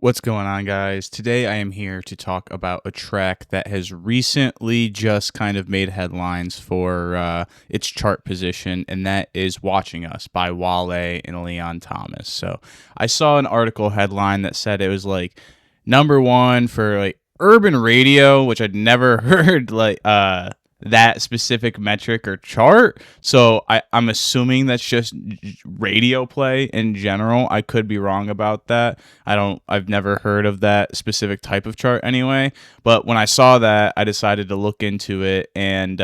What's going on, guys? Today I am here to talk about a track that has recently just kind of made headlines for its chart position, and that is Watching Us by Wale and Leon Thomas. So I saw an article headline that said it was like number one for like urban radio, which I'd never heard that specific metric or chart. So I'm assuming that's just radio play in general. I could be wrong about that. I've never heard of that specific type of chart anyway. But when I saw that, I decided to look into it, and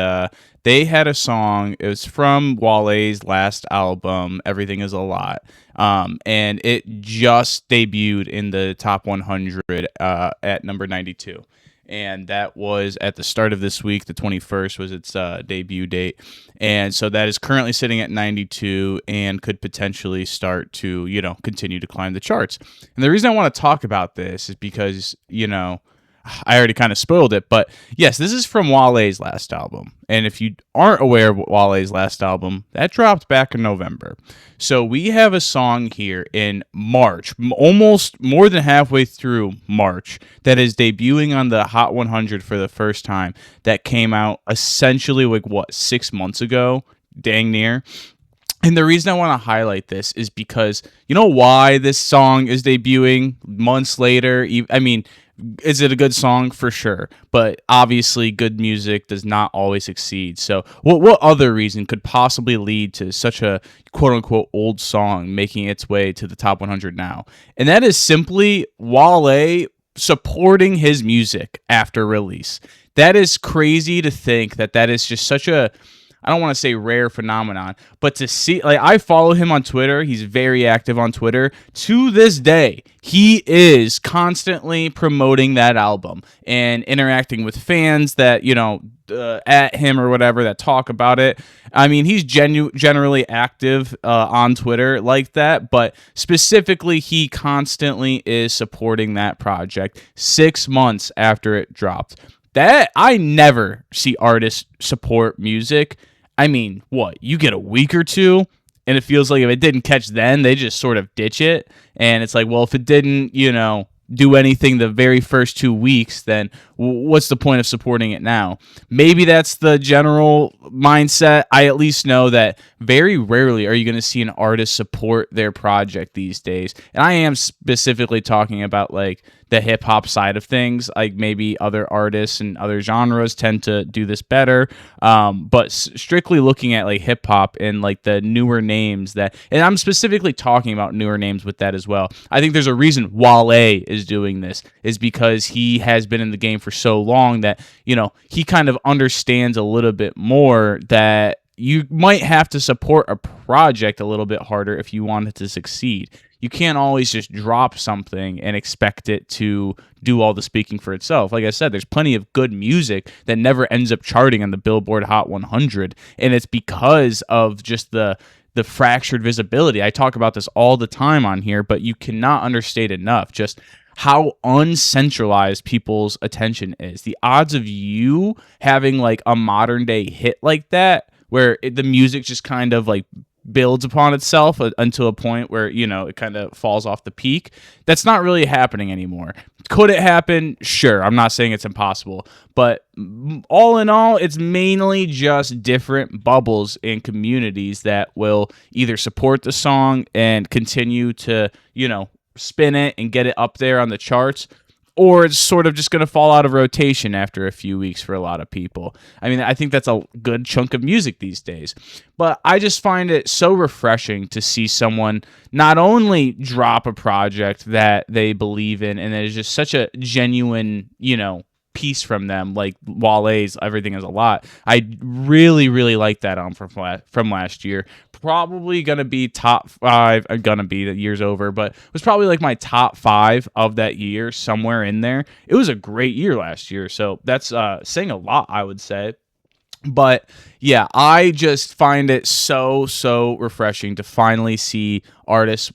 they had a song. It was from Wale's last album, Everything Is a Lot. And it just debuted in the top 100 at number 92. And that was at the start of this week. The 21st was its debut date. And so that is currently sitting at 92 and could potentially start to, continue to climb the charts. And the reason I want to talk about this is because, I already kind of spoiled it, but yes, this is from Wale's last album. And if you aren't aware of Wale's last album, that dropped back in November. So we have a song here in March, almost more than halfway through March, that is debuting on the Hot 100 for the first time. That came out essentially 6 months ago, dang near. And the reason I want to highlight this is because you know why this song is debuting months later? I mean, is it a good song? For sure. But obviously, good music does not always succeed. So what other reason could possibly lead to such a quote-unquote old song making its way to the top 100 now? And that is simply Wale supporting his music after release. That is crazy to think that is just such a, I don't want to say rare phenomenon, but to see, I follow him on Twitter. He's very active on Twitter. To this day, he is constantly promoting that album and interacting with fans that, at him or whatever that talk about it. I mean, he's generally active on Twitter like that, but specifically, he constantly is supporting that project 6 months after it dropped. That I never see artists support music. I mean, what? You get a week or two, and it feels like if it didn't catch then, they just sort of ditch it. And it's like, well, if it didn't, do anything the very first 2 weeks, then what's the point of supporting it now? Maybe that's the general mindset. I at least know that very rarely are you going to see an artist support their project these days. And I am specifically talking about like the hip hop side of things. Like maybe other artists and other genres tend to do this better. But strictly looking at like hip hop and like the newer names and I'm specifically talking about newer names with that as well. I think there's a reason Wale is doing this is because he has been in the game for so long that, he kind of understands a little bit more that you might have to support a project a little bit harder if you want it to succeed. You can't always just drop something and expect it to do all the speaking for itself. Like I said, there's plenty of good music that never ends up charting on the Billboard Hot 100, and it's because of just the fractured visibility. I talk about this all the time on here, but you cannot understate enough just how uncentralized people's attention is. The odds of you having like a modern day hit like that, where the music just kind of like builds upon itself until a point where, it kind of falls off the peak. That's not really happening anymore. Could it happen? Sure. I'm not saying it's impossible, but all in all, it's mainly just different bubbles and communities that will either support the song and continue to, spin it and get it up there on the charts, or it's sort of just going to fall out of rotation after a few weeks for a lot of people. I mean, I think that's a good chunk of music these days. But I just find it so refreshing to see someone not only drop a project that they believe in and that is just such a genuine, piece from them, like Wale's Everything Is a Lot. I really, really like that album from last year. Probably going to be top 5. Going to be, the year's over, but it was probably like my top 5 of that year, somewhere in there. It was a great year last year, so that's saying a lot, I would say. But yeah, I just find it so refreshing to finally see artists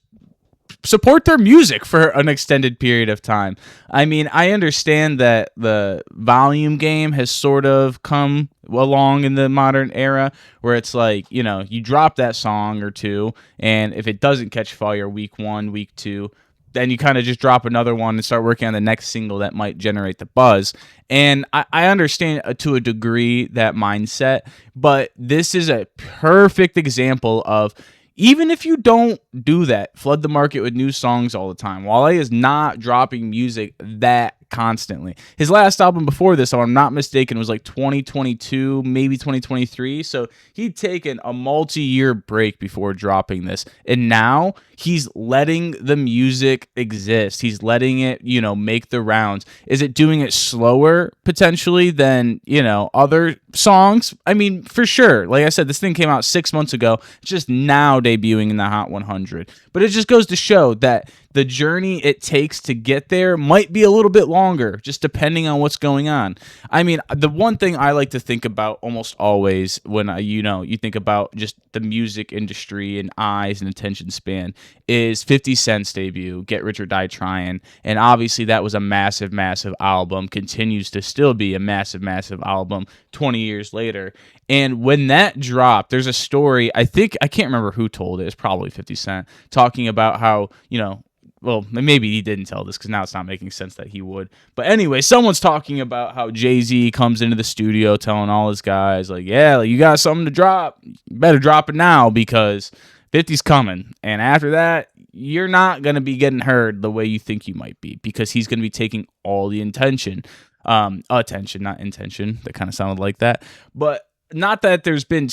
support their music for an extended period of time. I mean, I understand that the volume game has sort of come along in the modern era where it's like, you drop that song or two, and if it doesn't catch fire week 1, week 2, then you kind of just drop another one and start working on the next single that might generate the buzz. And I understand to a degree that mindset, but this is a perfect example of, even if you don't do that, flood the market with new songs all the time. Wale is not dropping music that constantly. His last album before this, if I'm not mistaken, was like 2022, maybe 2023. So he'd taken a multi-year break before dropping this. And now he's letting the music exist. He's letting it, make the rounds. Is it doing it slower potentially than, other songs? I mean, for sure. Like I said, this thing came out 6 months ago. It's just now debuting in the Hot 100. But it just goes to show that the journey it takes to get there might be a little bit longer, just depending on what's going on. I mean, the one thing I like to think about almost always when you think about just the music industry and eyes and attention span is 50 Cent's debut, Get Rich or Die Trying. And obviously that was a massive, massive album, continues to still be a massive, massive album 20 years later. And when that dropped, there's a story, I can't remember who told it. It's probably 50 Cent, talking about how, well, maybe he didn't tell this because now it's not making sense that he would. But anyway, someone's talking about how Jay-Z comes into the studio telling all his guys, like, yeah, like, you got something to drop. You better drop it now because 50's coming. And after that, you're not going to be getting heard the way you think you might be, because he's going to be taking all the attention, not intention. That kind of sounded like that. But not that there's been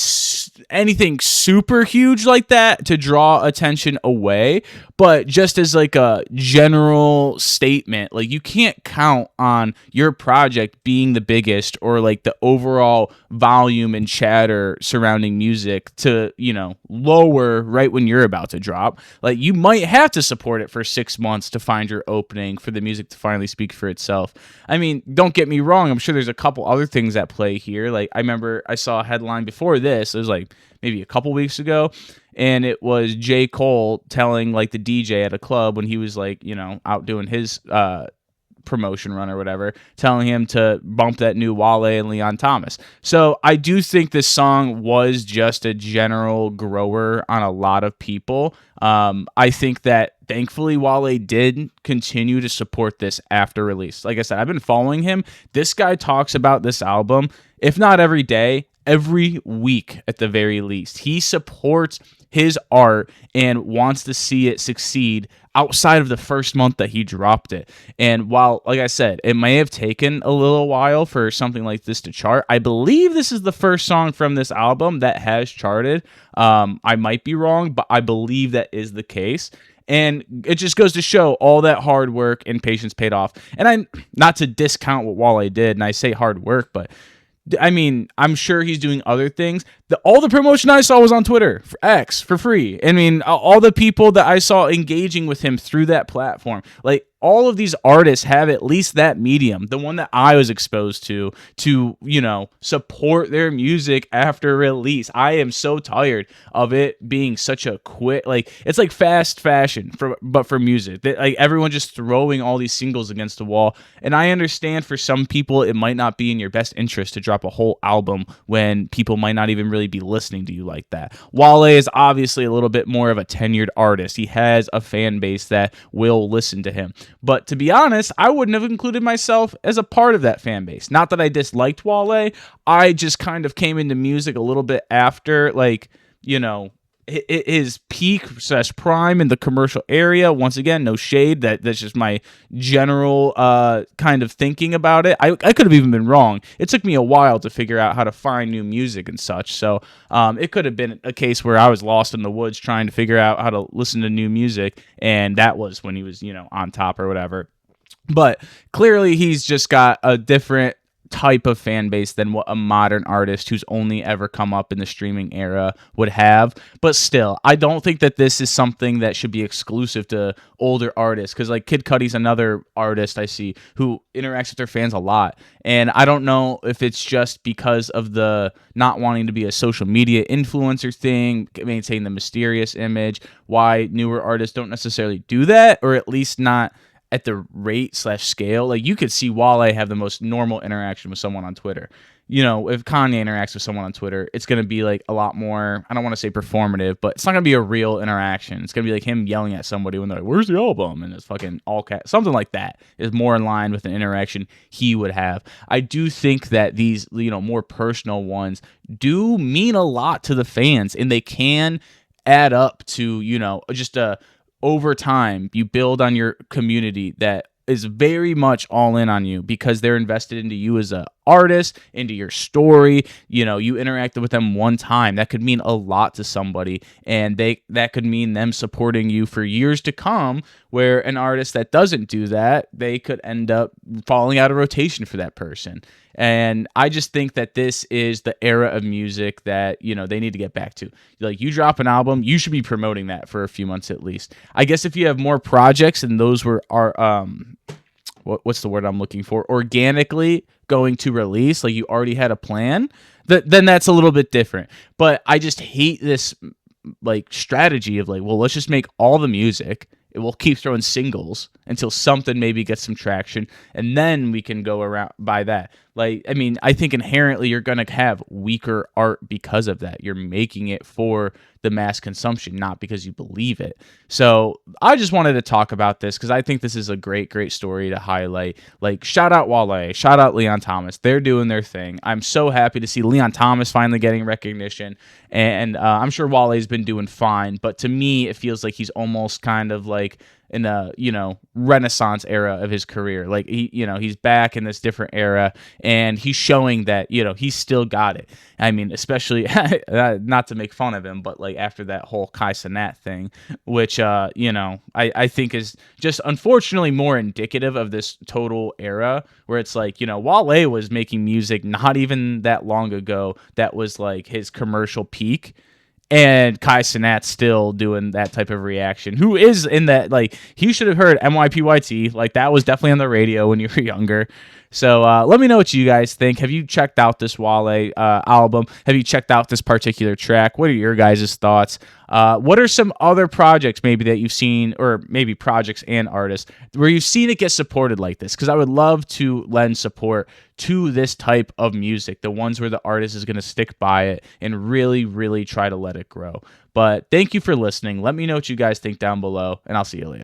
anything super huge like that to draw attention away, but just as like a general statement, like, you can't count on your project being the biggest or like the overall volume and chatter surrounding music to, lower right when you're about to drop. Like, you might have to support it for 6 months to find your opening for the music to finally speak for itself. I mean, don't get me wrong, I'm sure there's a couple other things at play here. Like, I remember I saw a headline before this, it was like maybe a couple weeks ago, and it was J. Cole telling like the DJ at a club when he was like, out doing his promotion run or whatever, telling him to bump that new Wale and Leon Thomas. So I do think this song was just a general grower on a lot of people. I think that thankfully Wale did continue to support this after release. Like I said, I've been following him. This guy talks about this album, if not every day, every week at the very least. He supports his art and wants to see it succeed outside of the first month that he dropped it. And while, like I said, it may have taken a little while for something like this to chart, I believe this is the first song from this album that has charted. I might be wrong, but I believe that is the case. And it just goes to show all that hard work and patience paid off. And not to discount what Wale did, and I say hard work, but I mean, I'm sure he's doing other things. All the promotion I saw was on Twitter, for X, for free. I mean, all the people that I saw engaging with him through that platform, like, all of these artists have at least that medium, the one that I was exposed to, support their music after release. I am so tired of it being such a quick, like, it's like fast fashion, but for music. Like, everyone just throwing all these singles against the wall. And I understand for some people, it might not be in your best interest to drop a whole album when people might not even really be listening to you like that. Wale is obviously a little bit more of a tenured artist. He has a fan base that will listen to him. But to be honest, I wouldn't have included myself as a part of that fan base. Not that I disliked Wale. I just kind of came into music a little bit after, like, his peak / prime in the commercial area. Once again, no shade. That's just my general kind of thinking about it. I could have even been wrong. It took me a while to figure out how to find new music and such. So it could have been a case where I was lost in the woods trying to figure out how to listen to new music, and that was when he was, on top or whatever. But clearly he's just got a different type of fan base than what a modern artist who's only ever come up in the streaming era would have. But still, I don't think that this is something that should be exclusive to older artists, because like Kid Cudi's another artist I see who interacts with their fans a lot, and I don't know if it's just because of the not wanting to be a social media influencer thing, maintain the mysterious image, why newer artists don't necessarily do that, or at least not at the rate slash scale, like you could see Wale have the most normal interaction with someone on Twitter. You know, if Kanye interacts with someone on Twitter, it's going to be like a lot more, I don't want to say performative, but it's not going to be a real interaction. It's going to be like him yelling at somebody when they're like, where's the album? And it's fucking all cat. Something like that is more in line with an interaction he would have. I do think that these, you know, more personal ones do mean a lot to the fans, and they can add up to, you know, just over time, you build on your community that is very much all in on you because they're invested into you as a artist, into your story. You know, you interacted with them one time. That could mean a lot to somebody, and that could mean them supporting you for years to come, where an artist that doesn't do that, they could end up falling out of rotation for that person. And I just think that this is the era of music that, you know, they need to get back to. Like, you drop an album, you should be promoting that for a few months at least. I guess if you have more projects and those are what's the word I'm looking for? Organically going to release, like you already had a plan, then that's a little bit different. But I just hate this like strategy of like, well, let's just make all the music. We'll keep throwing singles until something maybe gets some traction, and then we can go around by that. Like, I mean, I think inherently you're going to have weaker art because of that. You're making it for the mass consumption, not because you believe it. So I just wanted to talk about this because I think this is a great, great story to highlight. Like, shout out Wale, shout out Leon Thomas. They're doing their thing. I'm so happy to see Leon Thomas finally getting recognition, and I'm sure Wale's been doing fine, but to me, it feels like he's almost kind of like in a, you know, renaissance era of his career. Like, he, you know, he's back in this different era, and he's showing that, you know, he's still got it. I mean, especially not to make fun of him, but like after that whole Kai Cenat thing, which you know, I think is just unfortunately more indicative of this total era where it's like, you know, Wale was making music not even that long ago that was like his commercial peak. And Kai Cenat's still doing that type of reaction. Who is in that, like, he should have heard MYPYT. Like, that was definitely on the radio when you were younger. So let me know what you guys think. Have you checked out this Wale album? Have you checked out this particular track? What are your guys' thoughts? What are some other projects maybe that you've seen, or maybe projects and artists, where you've seen it get supported like this? Because I would love to lend support to this type of music, the ones where the artist is going to stick by it and really, really try to let it grow. But thank you for listening. Let me know what you guys think down below, and I'll see you later.